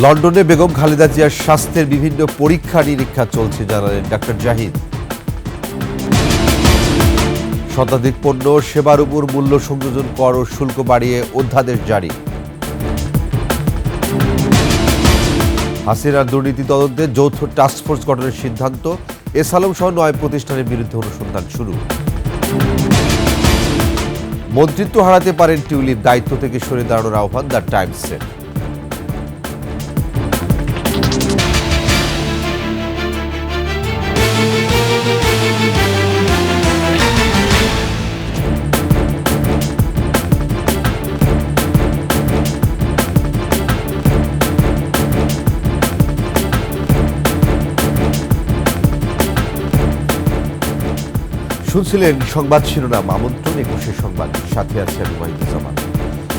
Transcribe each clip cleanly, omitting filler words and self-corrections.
লন্ডনে বেগম খালেদা জিয়ার স্বাস্থ্যের বিভিন্ন পরীক্ষা নিরীক্ষা চলছে জানালেন ডাক্তার জাহিদ। শতাধিক পণ্য সেবার উপর মূল্য সংযোজন কর ও শুল্ক বাড়িয়ে অধ্যাদেশ জারি। হাসিনার দুর্নীতি তদন্তে যৌথ টাস্কফোর্স গঠনের সিদ্ধান্ত। এস আলম সহ 9 প্রতিষ্ঠানের বিরুদ্ধে অনুসন্ধান শুরু। মন্ত্রিত্ব হারাতে পারেন টিউলিপ, দায়িত্ব থেকে সরে দাঁড়ানোর আহ্বান দ্য টাইমসের। শুনছিলেন সংবাদ শিরোনাম, আমন্ত্রণ 21 সংবাদ, সাথে আছে আমি ওয়াহিদুজ্জামান।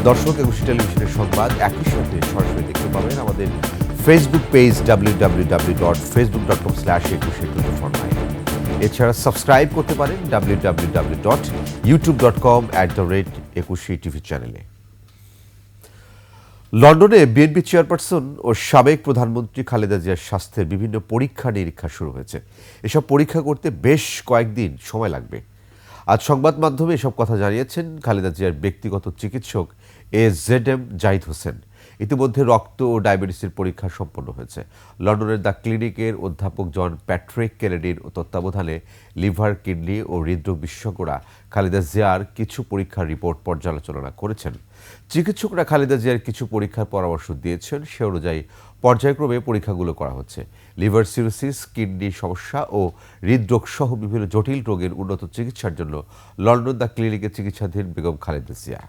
দর্শক, 21 টেলিভিশনের সংবাদ একই সাথে সরাসরি দেখতে পাবেন আমাদের ফেসবুক পেজ www.facebook.com/21 এছাড়া সাবস্ক্রাইব করতে পারেন www.youtube.com/21 চ্যানেলে। লন্ডনে বিএনপি চেয়ারপারসন ও সাবেক প্রধানমন্ত্রী খালেদা জিয়ার স্বাস্থ্যের বিভিন্ন পরীক্ষা নিরীক্ষা শুরু হয়েছে। এসব পরীক্ষা করতে বেশ কয়েকদিন সময় লাগবে। আজ সংবাদ মাধ্যমে এসব কথা জানিয়েছেন খালেদা জিয়ার ব্যক্তিগত চিকিৎসক AZM জাহিদ হোসেন। ইতিমধ্যে রক্ত ও ডায়াবেটিসের পরীক্ষা সম্পন্ন হয়েছে। লন্ডনের দ্য ক্লিনিকের অধ্যাপক জন প্যাট্রিক কেনেডির তত্ত্বাবধানে লিভার, কিডনি ও হৃদরোগ বিশেষজ্ঞরা খালেদা জিয়ার কিছু পরীক্ষার রিপোর্ট পর্যালোচনা করেছেন। চিকিৎসকরা খালেদা জিয়ার কিছু পরীক্ষার পরামর্শ দিয়েছেন, সে অনুযায়ী পর্যায়ক্রমে পরীক্ষাগুলো করা হচ্ছে। লিভার সিরোসিস, কিডনি সমস্যা ও হৃদরোগ সহ বিভিন্ন জটিল রোগের উন্নত চিকিৎসার জন্য লন্ডন দ্য ক্লিনিকে চিকিৎসাধীন বেগম খালেদা জিয়া।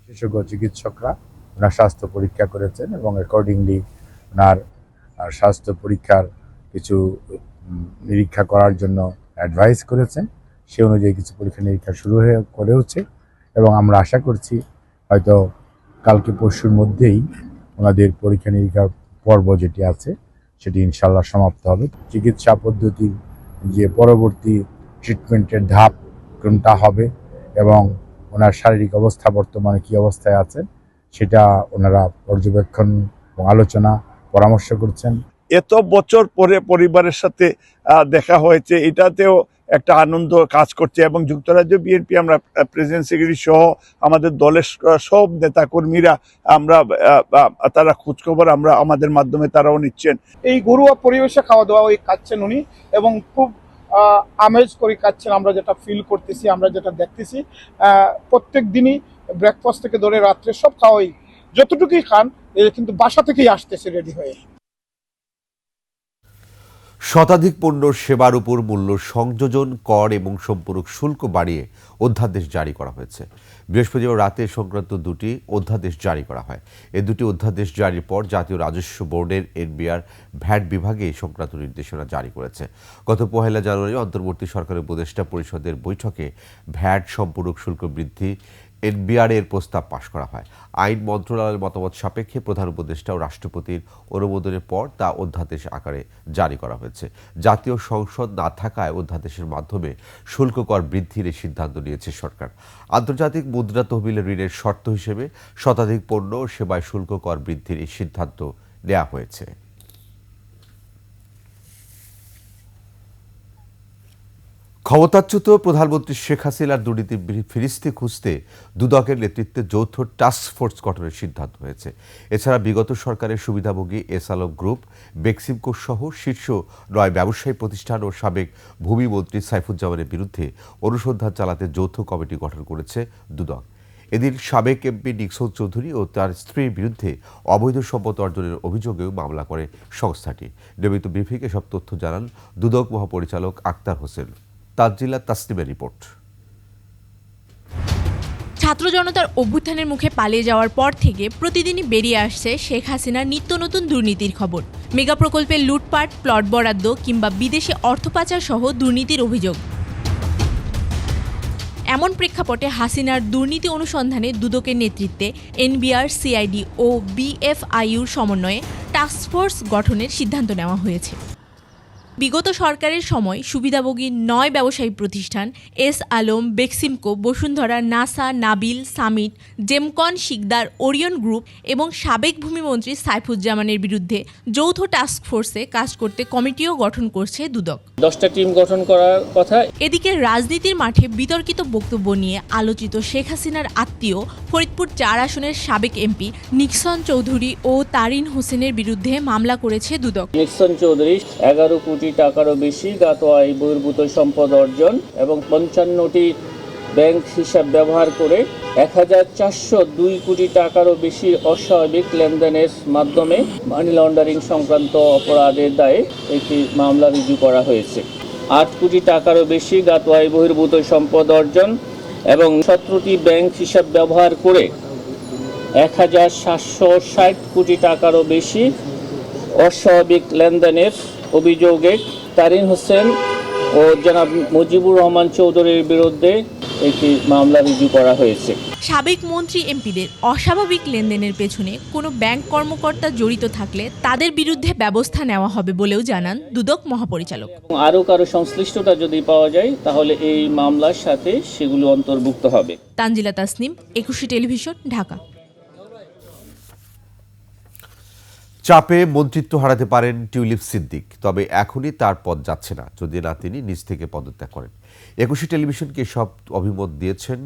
বিশেষজ্ঞ চিকিৎসকরা ওনার স্বাস্থ্য পরীক্ষা করেছেন এবং অ্যাকর্ডিংলি ওনার স্বাস্থ্য পরীক্ষার কিছু নিরীক্ষা করার জন্য অ্যাডভাইস করেছেন। সে অনুযায়ী কিছু পরীক্ষা নিরীক্ষা শুরু করেওছে এবং আমরা আশা করছি হয়তো কালকে পরশুর মধ্যেই ওনাদের পরীক্ষা নিরীক্ষার পর্ব যেটি আছে সেটি ইনশাল্লাহ সমাপ্ত হবে। চিকিৎসা পদ্ধতির যে পরবর্তী ট্রিটমেন্টের ধাপ কোনটা হবে এবং ওনার শারীরিক অবস্থা বর্তমানে কী অবস্থায় আছেন সেটা ওনারা পর্যবেক্ষণ এবং আলোচনা পরামর্শ করছেন। এত বছর পরে পরিবারের সাথে দেখা হয়েছে, এটাতেও একটা আনন্দ কাজ করছে এবং যুক্তরাজ্য বিএনপি আমরা প্রেসিডেন্ট সেক্রেটারি সহ আমাদের দলের সব নেতাকর্মীরা আমরা তারা খোঁজখবর আমরা আমাদের মাধ্যমে তারাও নিচ্ছেন। এই ঘরোয়া পরিবেশে খাওয়া দাওয়া ওই খাচ্ছেন উনি এবং খুব আমেজ করে খাচ্ছেন। আমরা যেটা ফিল করতেছি, আমরা যেটা দেখতেছি, প্রত্যেক দিনই ব্রেকফাস্ট থেকে ধরে রাত্রে সব খাওয়াই যতটুকুই খান কিন্তু বাসা থেকেই আসতেছে রেডি হয়ে। শতাধিক পণ্য সেবার উপর মূল্য সংযোজন, কর এবং সম্পূরক শুল্ক বাড়িয়ে অধ্যাদেশ জারি করা হয়েছে। বৃহস্পতিবার রাতে সংক্রান্ত দুটি অধ্যাদেশ জারি করা হয়। এই দুটি অধ্যাদেশ জারির পর জাতীয় রাজস্ব বোর্ডের NBR ভ্যাট বিভাগে এই সংক্রান্ত নির্দেশনা জারি করেছে। গত 1 জানুয়ারি অন্তর্বর্তী সরকারের উপদেষ্টা পরিষদের বৈঠকে ভ্যাট সম্পূরক শুল্ক বৃদ্ধি NBR এর প্রস্তাব পাশ করা হয়। আইন মন্ত্রণালয়ের মতামত সাপেক্ষে প্রধান উপদেষ্টা ও রাষ্ট্রপতির অনুমোদনের পর তা অধ্যাদেশ আকারে জারি করা হয়েছে। জাতীয় সংসদ না থাকায় অধ্যাদেশের মাধ্যমে শুল্ক কর বৃদ্ধির এই সিদ্ধান্ত নিয়েছে সরকার। আন্তর্জাতিক মুদ্রা তহবিলের ঋণের শর্ত হিসেবে শতাধিক পণ্য ও সেবায় শুল্ক কর বৃদ্ধির এই সিদ্ধান্ত নেওয়া হয়েছে। ক্ষমতাচ্যুত প্রধানমন্ত্রী শেখ হাসিনার দুর্নীতির ফিরিস্তি খুঁজতে দুদকের নেতৃত্বে যৌথ টাস্কফোর্স গঠনের সিদ্ধান্ত হয়েছে। এছাড়া বিগত সরকারের সুবিধাভোগী এস আলম গ্রুপ, বেক্সিমকো সহ শীর্ষ 9 ব্যবসায়ী প্রতিষ্ঠান ও সাবেক ভূমিমন্ত্রী সাইফুজ্জামানের বিরুদ্ধে অনুসন্ধান চালাতে যৌথ কমিটি গঠন করেছে দুদক। এদিন সাবেক এমপি নিক্সন চৌধুরী ও তার স্ত্রীর বিরুদ্ধে অবৈধ সম্পদ অর্জনের অভিযোগেও মামলা করে সংস্থাটি। নিয়মিত ব্রিফিংয়ে এসব তথ্য জানান দুদক মহাপরিচালক আক্তার হোসেন। তাজিলা তাসনিমের রিপোর্ট। ছাত্র জনতার অভ্যুত্থানের মুখে পালিয়ে যাওয়ার পর থেকে প্রতিদিনই বেরিয়ে আসছে শেখ হাসিনার নিত্য নতুন দুর্নীতির খবর। মেগা প্রকল্পের লুটপাট, প্লট বরাদ্দ কিংবা বিদেশে অর্থ পাচার সহ দুর্নীতির অভিযোগ। এমন প্রেক্ষাপটে হাসিনার দুর্নীতি অনুসন্ধানে দুদকের নেতৃত্বে NBR, CID ও BFIUর সমন্বয়ে টাস্কফোর্স গঠনের সিদ্ধান্ত নেওয়া হয়েছে। বিগত সরকারের সময় সুবিধাভোগী 9 ব্যবসায়ী প্রতিষ্ঠান S Alam, Beximco, Bashundhara, Nasa, Nabil, Summit, Gemcon, Sikder, Orion group এবং সাবেক ভূমিমন্ত্রী সাইফুজ্জামানের বিরুদ্ধে যৌথ টাস্কফোর্সে কাজ করতে কমিটিও গঠন করছে দুদক। 10টা টিম গঠন করার কথা। এদিকে রাজনীতির মাঠে বিতর্কিত বক্তব্য নিয়ে আলোচিত শেখ হাসিনার আত্মীয় ফরিদপুর 4 আসনের সাবেক এমপি নিক্সন চৌধুরী ও তারিন হোসেনের বিরুদ্ধে মামলা করেছে দুদক। নিক্সন চৌধুরী 11 কোটি টাকারও বেশি জ্ঞাত আয় বহির্ভূত সম্পদ অর্জন এবং 55টি ব্যাংক হিসাব ব্যবহার করে 1402 কোটি টাকারও বেশি অস্বাভাবিক লেনদেনের মাধ্যমে মানি লন্ডারিং সংক্রান্ত অপরাধের দায়ে একটি মামলা রুজু করা হয়েছে। 8 কোটি টাকারও বেশি জ্ঞাত আয় বহির্ভূত সম্পদ অর্জন এবং 17টি ব্যাংক হিসাব ব্যবহার করে 1760 কোটি টাকারও বেশি অস্বাভাবিক লেনদেনের অভিযোগে তারিন হোসেন ও জনাব মুজিবুর রহমান চৌধুরীর বিরুদ্ধে একটি মামলা রুজু করা হয়েছে। সাবেক মন্ত্রী এমপিদের অস্বাভাবিক লেনদেনের পেছনে কোনো ব্যাংক কর্মকর্তা জড়িত থাকলে তাদের বিরুদ্ধে ব্যবস্থা নেওয়া হবে বলেও জানান দুদক মহাপরিচালক। আরও কারো সংশ্লিষ্টতা যদি পাওয়া যায় তাহলে এই মামলার সাথে সেগুলো অন্তর্ভুক্ত হবে। তানজিলা তাসনিম, 21 টেলিভিশন, ঢাকা। চাপে মন্ত্রিত্ব হারাতে পারেন টিউলিপ সিদ্দিক, তবে এখনই তার পদ যাচ্ছে না যদি না তিনি নিজ থেকে পদত্যাগ করেন। 21 টেলিভিশনকে সব অভিমত দিয়েছেন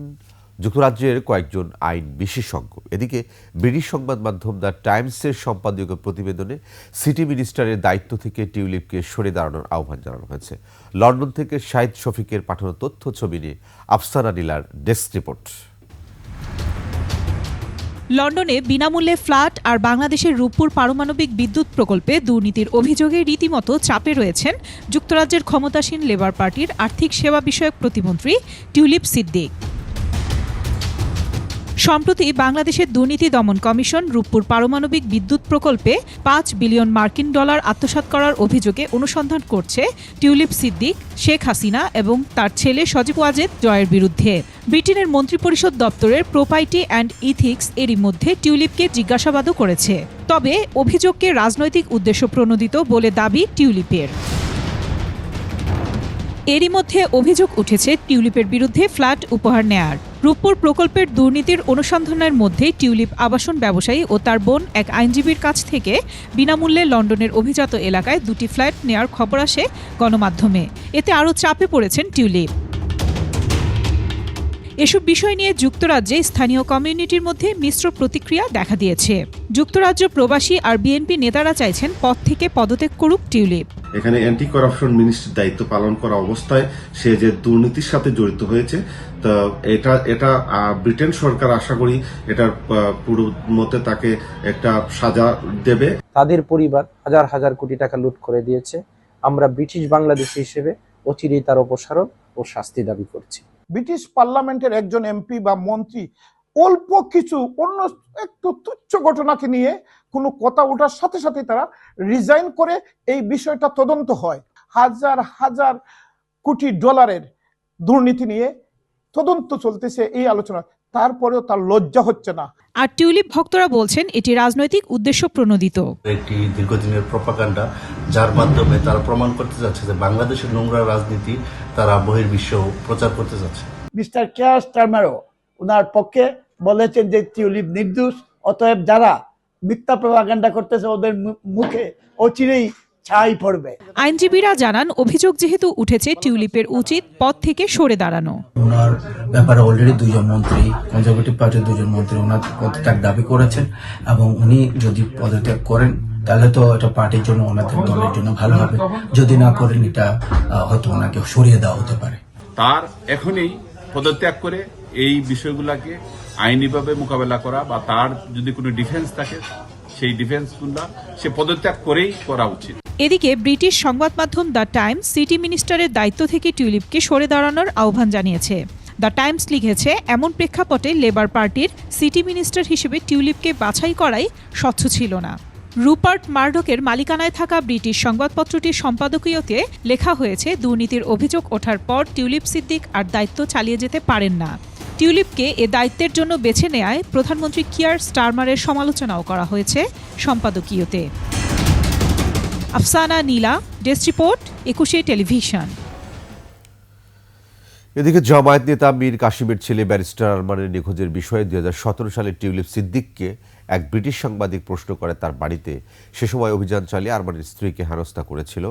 যুক্তরাজ্যের কয়েকজন আইন বিশেষজ্ঞ। এদিকে ব্রিটিশ সংবাদ মাধ্যম দ্য টাইমসের সম্পাদকীয় প্রতিবেদনে সিটি মিনিস্টারের দায়িত্ব থেকে টিউলিপকে সরে দাঁড়ানোর আহ্বান জানানো হয়েছে। লন্ডন থেকে শাহিদ শফিকের পাঠানো তথ্য ছবি নিয়ে আফসানা নীলার ডেস্ক রিপোর্ট। লন্ডনে বিনামূল্যে ফ্ল্যাট আর বাংলাদেশের রূপপুর পারমাণবিক বিদ্যুৎ প্রকল্পে দুর্নীতির অভিযোগে রীতিমতো চাপে রয়েছেন যুক্তরাজ্যের ক্ষমতাসীন লেবার পার্টির আর্থিক সেবা বিষয়ক প্রতিমন্ত্রী টিউলিপ সিদ্দিক। সম্প্রতি বাংলাদেশের দুর্নীতি দমন কমিশন রূপপুর পারমাণবিক বিদ্যুৎ প্রকল্পে 5 বিলিয়ন মার্কিন ডলার আত্মসাৎ করার অভিযোগে অনুসন্ধান করছে টিউলিপ সিদ্দিক, শেখ হাসিনা এবং তার ছেলে সজীব ওয়াজেদ জয়ের বিরুদ্ধে। ব্রিটেনের মন্ত্রিপরিষদ দপ্তরের প্রোপাইটি অ্যান্ড ইথিক্স এরই মধ্যে টিউলিপকে জিজ্ঞাসাবাদও করেছে। তবে অভিযোগকে রাজনৈতিক উদ্দেশ্য প্রণোদিত বলে দাবি টিউলিপের। এরই মধ্যে অভিযোগ উঠেছে টিউলিপের বিরুদ্ধে ফ্ল্যাট উপহার নেয়ার। রূপপুর প্রকল্পের দুর্নীতির অনুসন্ধানের মধ্যে টিউলিপ আবাসন ব্যবসায়ী ও তার বোন এক আইনজীবীর কাছ থেকে বিনামূল্যে লন্ডনের অভিজাত এলাকায় 2টি ফ্ল্যাট নেয়ার খবর আসে গণমাধ্যমে। এতে আরও চাপে পড়েছেন টিউলিপ। এসব বিষয় নিয়ে যুক্তরাজ্যে স্থানীয় কমিউনিটির মধ্যে মিশ্র প্রতিক্রিয়া দেখা দিয়েছে। যুক্তরাজ্য প্রবাসী আর বিএনপি নেতারা চাইছেন পদ থেকে পদত্যাগ করুক টিউলিপ। এখানে অ্যান্টি কারাপশন মিনিস্ট্রির দায়িত্ব পালন করা অবস্থায় সে যে দুর্নীতির সাথে জড়িত হয়েছে, তো এটা ব্রিটেন সরকার আশা করি এটার পুরো মতে তাকে একটা সাজা দেবে। তাদের পরিবার হাজার হাজার কোটি টাকা লুট করে দিয়েছে। আমরা ব্রিটিশ বাংলাদেশী হিসেবে অচিরেই তার অপসারণ ও শাস্তি দাবি করছি। ব্রিটিশ পার্লামেন্টের একজন এমপি বা মন্ত্রী অল্প কিছু অন্য একটু তুচ্ছ ঘটনাকে নিয়ে কোনো কথা ওঠার সাথে সাথে তারা রিজাইন করে এই বিষয়টা তদন্ত হয়। হাজার হাজার কোটি ডলারের দুর্নীতি নিয়ে তদন্ত চলতেছে এই আলোচনা, তারপরেও তার লজ্জা হচ্ছে না। আর টিউলিপ ভক্তরা বলছেন এটি রাজনৈতিক উদ্দেশ্য প্রণোদিত একটি দীর্ঘদিনের প্রপাগান্ডা, যার মাধ্যমে তারা প্রমাণ করতে যাচ্ছে যে বাংলাদেশের নোংরা রাজনীতি তারা বহির্বিশ্ব প্রচার করতে যাচ্ছে। মিস্টার কেয়ার স্টারমারও ওনার পক্ষে বলেছেন যে টিউলিপ নির্দোষ, অতএব যারা মিথ্যা প্রপাগান্ডা করতেছে ওদের মুখে অচিরেই ছাই পড়বে। আইনজীবীরা জানান অভিযোগ যেহেতু উঠেছে টিউলিপের উচিত পদ থেকে সরে দাঁড়ানো। ওনার ব্যাপারে অলরেডি 2জন মন্ত্রী, কনজারভেটিভ পার্টির 2জন মন্ত্রী ওনার পদত্যাগ দাবি করেছেন এবং উনি যদি পদত্যাগ করেন তাহলে তো এটা পার্টির জন্য, ওনাদের দলের জন্য ভালো হবে। যদি না করেন এটা হয়তো ওনাকে সরিয়ে দেওয়া হতে পারে। তার এখনই পদত্যাগ করে এই বিষয়গুলোকে আইনিভাবে মোকাবেলা করা বা তার যদি কোনো ডিফেন্স থাকে সেই ডিফেন্সগুলো সে পদত্যাগ করেই করা উচিত। এদিকে ব্রিটিশ সংবাদ মাধ্যম দ্য টাইমস সিটি মিনিস্টারের দায়িত্ব থেকে টিউলিপকে সরে দাঁড়ানোর আহ্বান জানিয়েছে। দ্য টাইমস লিখেছে, এমন প্রেক্ষাপটে লেবার পার্টির সিটি মিনিস্টার হিসেবে টিউলিপকে বাছাই করাই স্বচ্ছ ছিল না। রুপার্ট মার্ডকের মালিকানায় থাকা ব্রিটিশ সংবাদপত্রটির সম্পাদকীয়তে লেখা হয়েছে, দুর্নীতির অভিযোগ ওঠার পর টিউলিপ সিদ্দিক আর দায়িত্ব চালিয়ে যেতে পারেন না। টিউলিপকে এ দায়িত্বের জন্য বেছে নেয়ায় প্রধানমন্ত্রী কিয়ার স্টারমারের সমালোচনাও করা হয়েছে সম্পাদকীয়তে। আফসানা নীলা, ডেস্ক রিপোর্ট, 21 টেলিভিশন। এদিকে জামায়াত নেতা মীর কাসিমের ছেলে ব্যারিস্টার আরমানের নিখোঁজের বিষয়ে 2017 সালে টিউলিপ সিদ্দিককে এক ব্রিটিশ সাংবাদিক প্রশ্ন করে তার বাড়িতে। সে সময় অভিযান চালিয়ে আরমানের স্ত্রীকে হেনস্থা করেছিল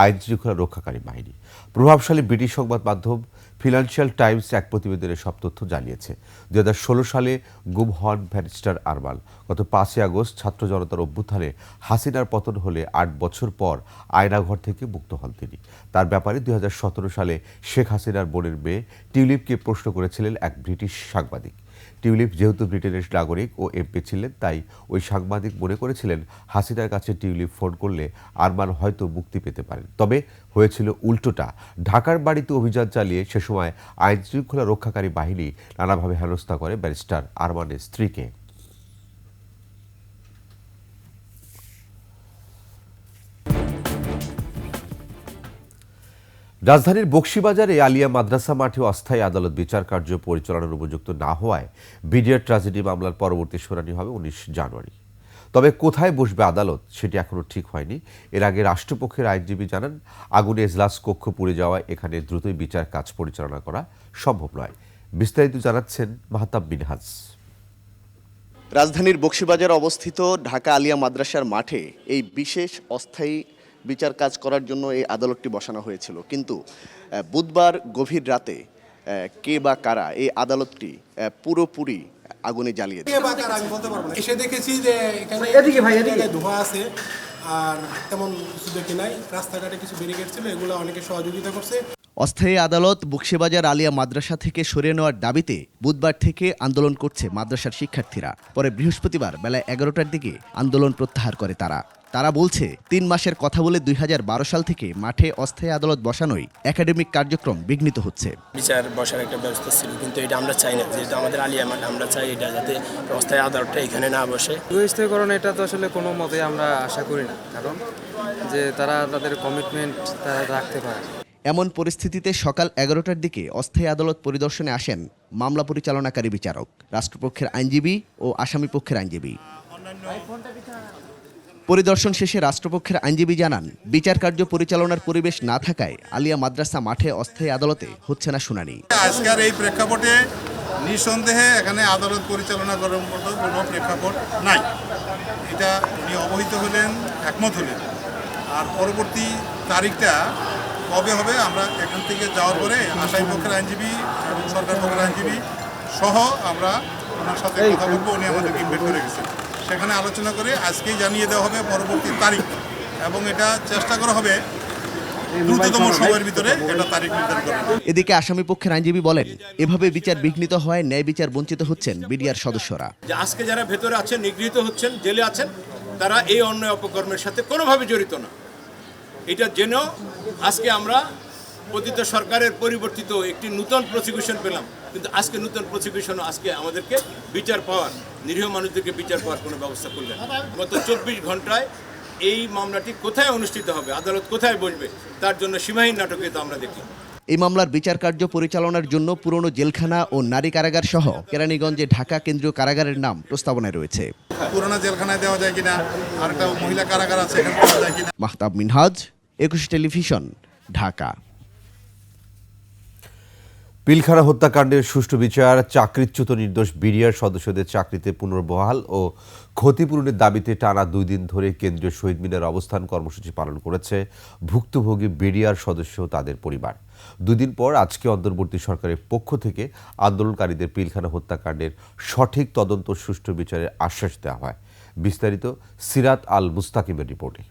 আইন শৃঙ্খলা রক্ষাকারী বাহিনী। প্রভাবশালী ব্রিটিশ সংবাদ মাধ্যম ফিনান্সিয়াল টাইমস এক প্রতিবেদনে সব তথ্য জানিয়েছে। 2016 সালে গুম হন ব্যারিস্টার আরমান। গত 5 আগস্ট ছাত্র জনতার অভ্যুত্থানে হাসিনার পতন হলে 8 বছর পর আয়নাঘর থেকে মুক্ত হন তিনি। তার ব্যাপারে 2017 সালে শেখ হাসিনার বোনের মেয়ে টিউলিপকে প্রশ্ন করেছিলেন এক ব্রিটিশ সাংবাদিক। টিউলিপ যেহেতু ব্রিটেনের নাগরিক ও এমপি ছিলেন, তাই ওই সাংবাদিক মনে করেছিলেন হাসিনার কাছে টিউলিপ ফোন করলে আরমান হয়তো মুক্তি পেতে পারেন। তবে হয়েছিল উল্টোটা। ঢাকার বাড়িতে অভিযান চালিয়ে সে সময় আইন শৃঙ্খলা রক্ষাকারী বাহিনী নানাভাবে হেনস্থা করে ব্যারিস্টার আরমানের স্ত্রীকে। রাজধানীর বকশীবাজারে আলিয়া মাদ্রাসা মাঠে অস্থায়ী আদালত বিচার কার্য পরিচালনার উপযুক্ত না হওয়ায় বিডিআর ট্র্যাজেডি মামলার পরবর্তী শুনানি হবে 19 জানুয়ারি। তবে কোথায় বসবে আদালত সেটি এখনও ঠিক হয়নি। এর আগে রাষ্ট্রপক্ষের আইনজীবী জানান, আগুনে এজলাস কক্ষ পুড়ে যাওয়ায় এখানে দ্রুতই বিচার কাজ পরিচালনা করা সম্ভব নয়। বিস্তারিত জানাচ্ছেন মাহতাব মিনহাজ। রাজধানীর বকশীবাজার অবস্থিত ঢাকা আলিয়া মাদ্রাসার মাঠে এই বিশেষ অস্থায়ী বিচার কাজ করার জন্য এই আদালতটি বসানো হয়েছিল, কিন্তু বুধবার গভীর রাতে কে বা কারা এই আদালতটি পুরোপুরি আগুনে জ্বালিয়ে দিয়েছে। আমি বলতে পারবো না। এসে দেখেছি যে এখানে ধোঁয়া আছে আর তেমন কিছু দেখি নাই। রাস্তাঘাটে কিছু ব্যারিকেড ছিল, এগুলো অনেকে সহযোগিতা করছে। অস্থায়ী আদালত বকশীবাজার আলিয়া মাদ্রাসা থেকে সরিয়ে নেওয়ার দাবিতে বুধবার থেকে আন্দোলন করছে মাদ্রাসার শিক্ষার্থীরা। পরে বৃহস্পতিবার বেলা 11টার দিকে আন্দোলন প্রত্যাহার করে তারা বলছে 3 মাসের কথা বলে 2012 সাল থেকে মাঠে অস্থায়ী আদালত বসানোই একাডেমিক কার্যক্রম বিঘ্নিত হচ্ছে। বিচার বসার একটা ব্যবস্থা ছিল, কিন্তু এটা আমরা চাই না। যেহেতু আমাদের আলিয়া মাঠ, আমরা চাই এটা যাতে অস্থায়ী আদালতটা এখানে না বসে। স্থায়ীকরণ এটা তো আসলে কোনো মতে আমরা আশা করি না, কারণ যে তারা তাদের কমিটমেন্ট তারা রাখতে পারে। এমন পরিস্থিতিতে সকাল 11টার দিকে অস্থায়ী আদালত পরিদর্শনে আসেন মামলা পরিচালনাকারী বিচারক, রাষ্ট্রপক্ষের আইনজীবী ও আসামি পক্ষের আইনজীবী। পরিদর্শন শেষে রাষ্ট্রপক্ষের আইনজীবী জানান, বিচার কার্য পরিচালনার পরিবেশ না থাকায় আলিয়া মাদ্রাসা মাঠে অস্থায়ী আদালতে হচ্ছে না শুনানি। আজকের এই প্রেক্ষাপটে নিঃসন্দেহে এখানে আদালত পরিচালনা করার মতো কোনো প্রেক্ষাপট নাই। এটা উনি অবহিত হলেন, একমত হলেন। আর পরবর্তী তারিখটা কবে হবে, আমরা এখান থেকে যাওয়ার পরে আসামি পক্ষের আইনজীবী এবং সরকার পক্ষের আইনজীবী সহ আমরা ওনার সাথে কথা বলবো। উনি আমাদেরকে ইনভাইট করে গেছেন, সেখানে আলোচনা করে আজকেই জানিয়ে দেওয়া হবে পরবর্তী তারিখ, এবং এটা চেষ্টা করা হবে দ্রুততম সময়ের ভিতরে এটা তারিখ নির্ধারণ করা। এদিকে আসামি পক্ষের আইনজীবী বলেন, এভাবে বিচার বিঘ্নিত হয় ন্যায় বিচার বঞ্চিত হচ্ছেন বিডিআর সদস্যরা। আজকে যারা ভেতরে আছেন, নিগৃহীত হচ্ছেন, জেলে আছেন, তারা এই অন্যায় অপকর্মের সাথে কোনোভাবে জড়িত না। এটা জেনেও আজকে আমরা পতিত সরকারের পরিবর্তিত একটি নূতন প্রসিকিউশন পেলাম, কিন্তু আজকে নূতন প্রসিকিউশন আজকে আমাদেরকে বিচার পাওয়ার, নিরীহ মানুষদেরকে বিচার পাওয়ার কোনো ব্যবস্থা করলেন। গত 24 ঘন্টায় এই মামলাটি কোথায় অনুষ্ঠিত হবে, আদালত কোথায় বসবে, তার জন্য সীমাহীন নাটকে তো আমরা দেখি। এই মামলার বিচার কার্য পরিচালনার জন্য পুরনো জেলখানা ও নারী কারাগার সহ কেরানীগঞ্জে ঢাকা কেন্দ্রীয় কারাগারের নাম প্রস্তাবনায় রয়েছে। পুরোনো জেলখানায় দেওয়া যায় কিনা, আর একটা মহিলা কারাগার আছে, এখানে দেওয়া যায় কিনা। মাহতাব মিনহাজ, 21 টেলিভিশন, ঢাকা। পিলখানা হত্যাকাণ্ডের সুষ্ঠু বিচার, চাকরিচ্যুত নির্দোষ বিডিআর সদস্যদের চাকরিতে পুনর্বহাল ও ক্ষতিপূরণের দাবিতে টানা 2 দিন ধরে কেন্দ্রীয় শহীদ মিনারে অবস্থান কর্মসূচি পালন করেছে ভুক্তভোগী বিডিআর সদস্য তাদের পরিবার। 2 দিন পর আজকে অন্তর্বর্তী সরকারের পক্ষ থেকে আন্দোলনকারীদের পিলখানা হত্যাকাণ্ডের সঠিক তদন্ত সুষ্ঠু বিচারের আশ্বাস দেওয়া হয়। বিস্তারিত সিরাত আল মুস্তাকিমের রিপোর্টে।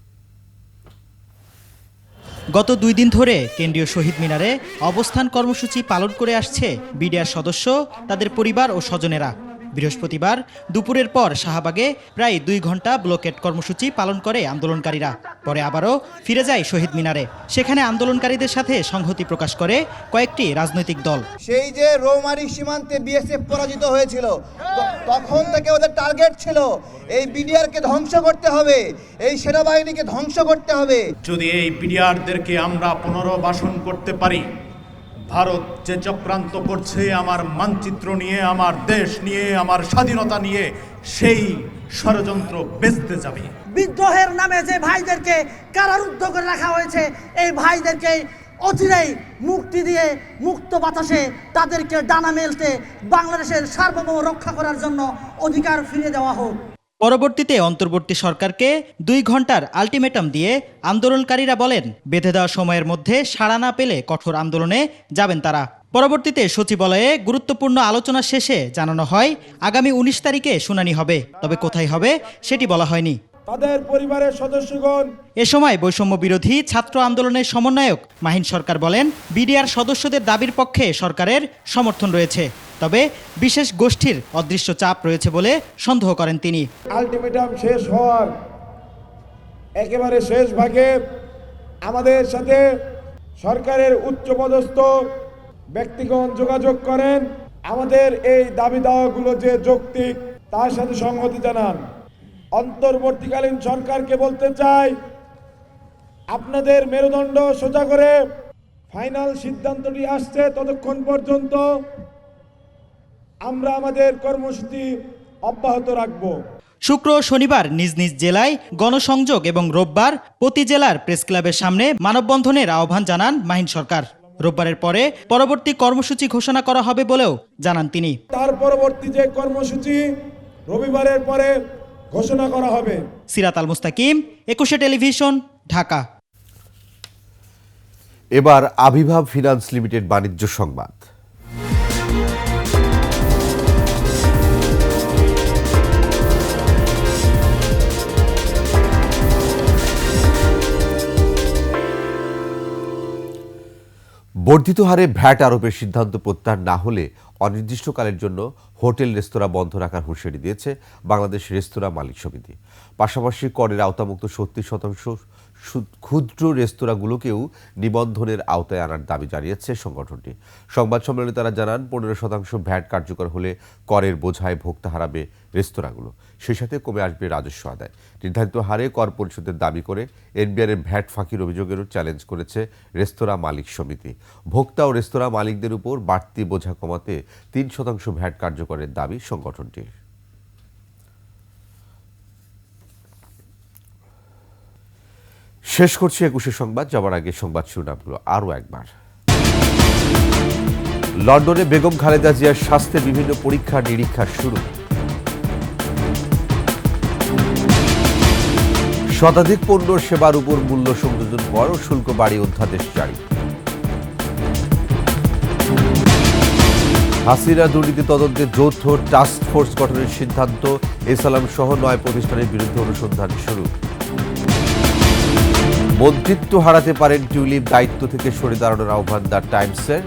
গত 2 দিন ধরে কেন্দ্রীয় শহীদ মিনারে অবস্থান কর্মসূচি পালন করে আসছে বিডিআর সদস্য, তাদের পরিবার ও স্বজনেরা। বৃহস্পতিবার দুপুরের পর শাহবাগে প্রায় 2 ঘন্টা ব্লকেট কর্মসূচি পালন করে আন্দোলনকারীরা। পরে আবারও ফিরে যায় শহীদ মিনারে। সেখানে আন্দোলনকারীদের সাথে সংহতি প্রকাশ করে কয়েকটি রাজনৈতিক দল। সেই যে রৌমারী সীমান্তে বিএসএফ পরাজিত হয়েছিল, তখন থেকে ওদের টার্গেট ছিল এই বিডিআরকে ধ্বংস করতে হবে, এই সেনাবাহিনীকে ধ্বংস করতে হবে। যদি এই বিডিআরদেরকে আমরা পুনর্বাসন করতে পারি, ভারত যে চক্রান্ত করছে আমার মানচিত্র নিয়ে, আমার দেশ নিয়ে, আমার স্বাধীনতা নিয়ে, সেই ষড়যন্ত্র বেঁচতে যাবে। বিদ্রোহের নামে যে ভাইদেরকে কারারুদ্ধ করে রাখা হয়েছে, এই ভাইদেরকে অচিরেই মুক্তি দিয়ে মুক্ত বাতাসে তাদেরকে ডানা মেলতে বাংলাদেশের সার্বভৌম রক্ষা করার জন্য অধিকার ফিরিয়ে দেওয়া হোক। পরবর্তীতে অন্তর্বর্তী সরকারকে 2 ঘন্টার আলটিমেটাম দিয়ে আন্দোলনকারীরা বলেন বেঁধে দেওয়া সময়ের মধ্যে সাড়া না পেলে কঠোর আন্দোলনে যাবেন তারা। পরবর্তীতে সচিবালয়ে গুরুত্বপূর্ণ আলোচনা শেষে জানানো হয় আগামী 19 তারিখে শুনানি হবে, তবে কোথায় হবে সেটি বলা হয়নি। তাদের পরিবারের সদস্যগণ এ সময় বৈষম্য বিরোধী ছাত্র আন্দোলনের সমন্বয়ক মাহিন সরকার বলেন বিডিআর সদস্যদের দাবির পক্ষে সরকারের সমর্থন রয়েছে, তবে বিশেষ গোষ্ঠীর অদৃশ্য চাপ রয়েছে বলে সন্দেহ করেন তিনি। আলটিমেটাম শেষ হওয়ার একেবারে শেষ ভাগে আমাদের সাথে সরকারের উচ্চপদস্থ ব্যক্তিগণ যোগাযোগ করেন, আমাদের এই দাবি দাওয়াগুলো যে যৌক্তিক তার সাথে সংহতি জানান। অন্তর্বর্তীকালীন সরকারকে বলতে চাই, আপনাদের মেরুদণ্ড সোজা করে ফাইনাল সিদ্ধান্তটি আসছে ততক্ষণ পর্যন্ত আমরা আমাদের কর্মসূচি অব্যাহত রাখব। শুক্র ও শনিবার নিজ নিজ জেলায় গণসংযোগ এবং রোববার প্রতি জেলার প্রেস ক্লাবের সামনে মানববন্ধনের আহ্বান জানান মাহিন সরকার। রোববারের পরে পরবর্তী কর্মসূচি ঘোষণা করা হবে বলেও জানান তিনি। তার পরবর্তী যে কর্মসূচি রবিবারের পরে ঘোষণা করা হবে। সিরাত আল মুস্তাকিম, 21 টেলিভিশন, ঢাকা। এবার আবির্ভাব ফিনান্স লিমিটেড বাণিজ্য সংবাদ। বর্ধিত হারে ভ্যাট আরোপের সিদ্ধান্ত প্রত্যাহার না হলে অনির্দিষ্টকালের জন্য হোটেল রেস্তোরাঁ বন্ধ রাখার হুঁশিয়ারি দিয়েছে বাংলাদেশ রেস্তোরাঁ মালিক সমিতি। পাশাপাশি করের আওতামুক্ত 30% ক্ষুদ্র রেস্তোরাঁগুলোকেও নিবন্ধনের আওতায় আনার দাবি জানিয়েছে সংগঠনটি। সংবাদ সম্মেলনে তারা জানান 15% ভ্যাট কার্যকর হলে করের বোঝায় ভোক্তা হারাবে রেস্তোরাঁগুলো, সেই সাথে কমে আসবে রাজস্ব আদায়। নির্ধারিত হারে কর পরিশোধের দাবি করে এনবিআরের ভ্যাট ফাঁকির অভিযোগেরও চ্যালেঞ্জ করেছে রেস্তোরাঁ মালিক সমিতি। ভোক্তা ও রেস্তোরাঁ মালিকদের উপর বাড়তি বোঝা কমাতে 3% ভ্যাট কার্যকরের দাবি সংগঠনটির। শেষ করছি 21 সংবাদ। যাওয়ার আগে সংবাদ শিরোনামগুলো আরও একবার। লন্ডনে বেগম খালেদা জিয়ার স্বাস্থ্যের বিভিন্ন পরীক্ষা নিরীক্ষা শুরু। শতাধিক পণ্য সেবার উপর মূল্য সংযোজন কর ও শুল্ক বাড়িয়ে অধ্যাদেশ জারি। হাসিনা দুর্নীতি তদন্তে যৌথ টাস্ক ফোর্স গঠনের সিদ্ধান্ত। এসালাম সহ 9 প্রতিষ্ঠানের বিরুদ্ধে অনুসন্ধান শুরু। মন্ত্রিত্ব হারাতে পারেন টিউলিপ, দায়িত্ব থেকে সরে দাঁড়ানোর আহ্বান দ্য টাইমসের।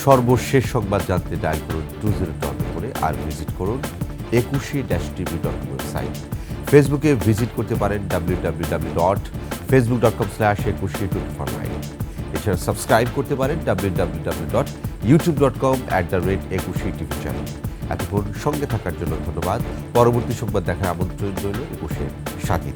সর্বশেষ সংবাদ জানতে ডায়াল করুন 20 করে আর ভিজিট করুন 21-tv.com ওয়েবসাইট। ফেসবুকে ভিজিট করতে পারেন www.facebook.com/2124 এছাড়া সাবস্ক্রাইব করতে পারেন www.youtube.com/21TV চ্যানেল। এতক্ষণ সঙ্গে থাকার জন্য ধন্যবাদ। পরবর্তী সংবাদ দেখার আমন্ত্রণ রইল 21-এর সাথে।